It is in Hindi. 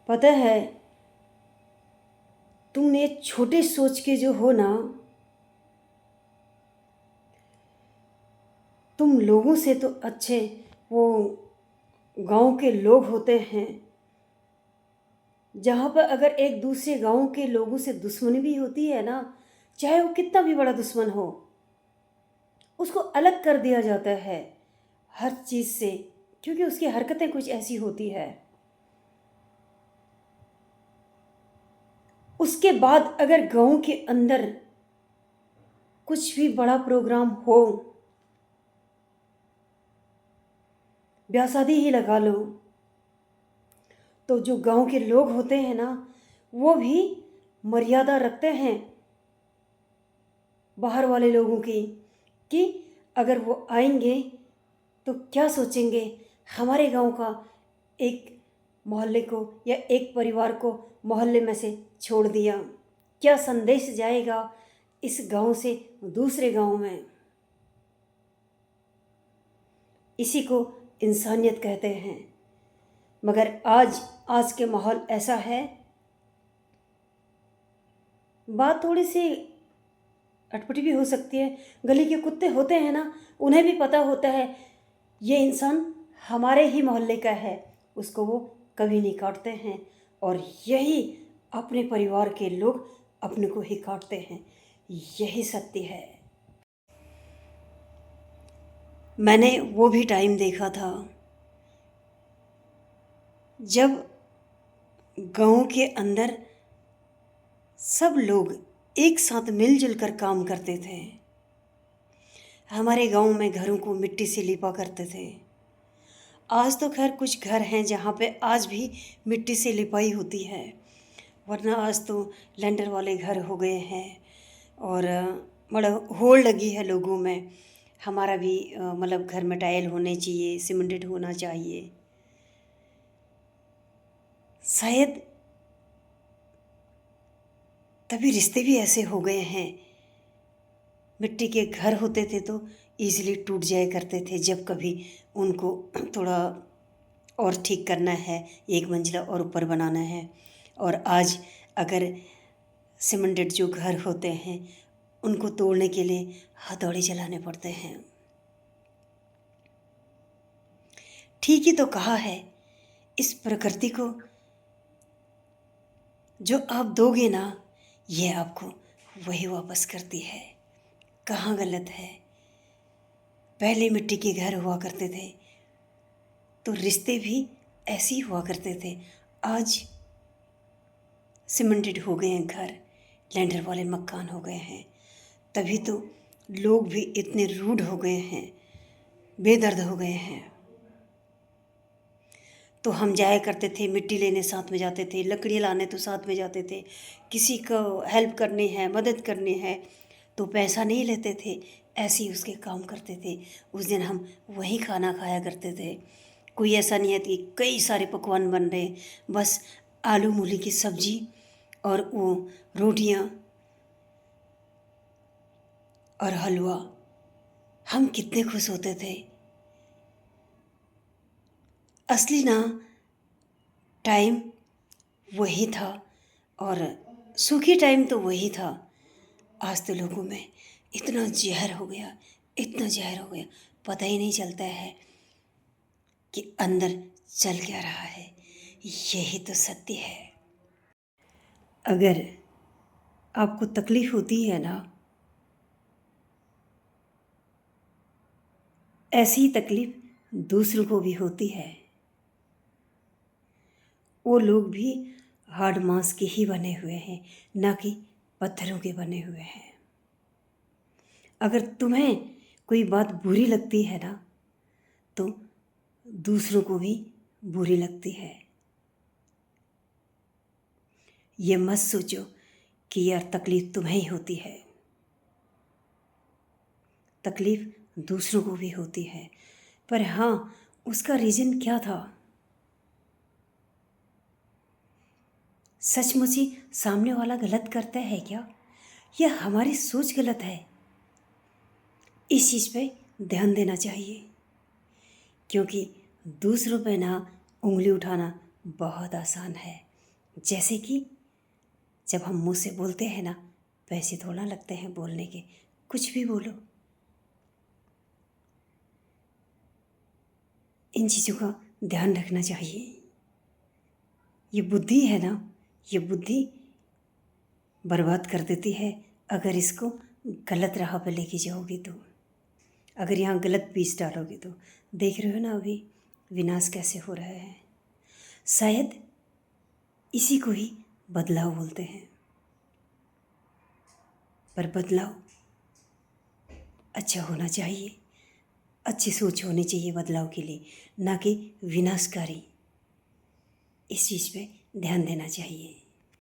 पता है, तुमने छोटे सोच के जो हो ना, तुम लोगों से तो अच्छे वो गांव के लोग होते हैं, जहाँ पर अगर एक दूसरे गांव के लोगों से दुश्मनी भी होती है ना, चाहे वो कितना भी बड़ा दुश्मन हो, उसको अलग कर दिया जाता है हर चीज़ से, क्योंकि उसकी हरकतें कुछ ऐसी होती है। उसके बाद अगर गांव के अंदर कुछ भी बड़ा प्रोग्राम हो, ब्याह शादी ही लगा लो, तो जो गांव के लोग होते हैं ना, वो भी मर्यादा रखते हैं बाहर वाले लोगों की, कि अगर वो आएंगे तो क्या सोचेंगे, हमारे गांव का एक मोहल्ले को या एक परिवार को मोहल्ले में से छोड़ दिया, क्या संदेश जाएगा इस गांव से दूसरे गांव में। इसी को इंसानियत कहते हैं। मगर आज के माहौल ऐसा है, बात थोड़ी सी अटपटी भी हो सकती है। गली के कुत्ते होते हैं ना, उन्हें भी पता होता है ये इंसान हमारे ही मोहल्ले का है, उसको वो कभी नहीं काटते हैं। और यही अपने परिवार के लोग अपने को ही काटते हैं, यही सत्य है। मैंने वो भी टाइम देखा था जब गांव के अंदर सब लोग एक साथ मिलजुल कर काम करते थे। हमारे गांव में घरों को मिट्टी से लिपा करते थे। आज तो खैर कुछ घर हैं जहाँ पे आज भी मिट्टी से लिपाई होती है, वरना आज तो लैंडर वाले घर हो गए हैं। और मतलब होड़ लगी है लोगों में, हमारा भी मतलब घर में टाइल होने चाहिए, सीमेंटेड होना चाहिए। शायद तभी रिश्ते भी ऐसे हो गए हैं। मिट्टी के घर होते थे तो ईज़िली टूट जाया करते थे, जब कभी उनको थोड़ा और ठीक करना है, एक मंजिला और ऊपर बनाना है। और आज अगर सीमेंटेड जो घर होते हैं, उनको तोड़ने के लिए हथौड़े चलाने पड़ते हैं। ठीक ही तो कहा है, इस प्रकृति को जो आप दोगे ना, ये आपको वही वापस करती है। कहाँ गलत है? पहले मिट्टी के घर हुआ करते थे तो रिश्ते भी ऐसे ही हुआ करते थे। आज सीमेंटेड हो गए हैं घर, लैंडर वाले मकान हो गए हैं, तभी तो लोग भी इतने रूड हो गए हैं, बेदर्द हो गए हैं। तो हम जाया करते थे, मिट्टी लेने साथ में जाते थे, लकड़ी लाने तो साथ में जाते थे, किसी को हेल्प करनी है, मदद करनी है तो पैसा नहीं लेते थे, ऐसे ही उसके काम करते थे। उस दिन हम वही खाना खाया करते थे। कोई ऐसा नहीं है कि कई सारे पकवान बन रहे, बस आलू मूली की सब्जी और वो रोटियां और हलवा, हम कितने खुश होते थे। असली ना टाइम वही था, और सुखी टाइम तो वही था। आज तो लोगों में इतना जहर हो गया, इतना जहर हो गया, पता ही नहीं चलता है कि अंदर चल क्या रहा है। यही तो सत्य है। अगर आपको तकलीफ होती है ना, ऐसी ही तकलीफ दूसरों को भी होती है। वो लोग भी हार्ड मांस के ही बने हुए हैं, ना कि पत्थरों के बने हुए हैं। अगर तुम्हें कोई बात बुरी लगती है ना, तो दूसरों को भी बुरी लगती है। ये मत सोचो कि यार तकलीफ तुम्हें ही होती है, तकलीफ दूसरों को भी होती है। पर हाँ, उसका रीज़न क्या था? सचमुच ही सामने वाला गलत करता है क्या, या हमारी सोच गलत है? इस चीज़ पे ध्यान देना चाहिए, क्योंकि दूसरों पे ना उंगली उठाना बहुत आसान है, जैसे कि जब हम मुंह से बोलते हैं ना, पैसे थोड़ा लगते हैं बोलने के, कुछ भी बोलो। इन चीज़ों का ध्यान रखना चाहिए। ये बुद्धि है ना, ये बुद्धि बर्बाद कर देती है अगर इसको गलत राह पे लेके जाओगे तो। अगर यहाँ गलत बीज डालोगे तो देख रहे हो ना अभी विनाश कैसे हो रहा है। शायद इसी को ही बदलाव बोलते हैं। पर बदलाव अच्छा होना चाहिए, अच्छी सोच होनी चाहिए बदलाव के लिए, ना कि विनाशकारी। इस चीज़ पे ध्यान देना चाहिए।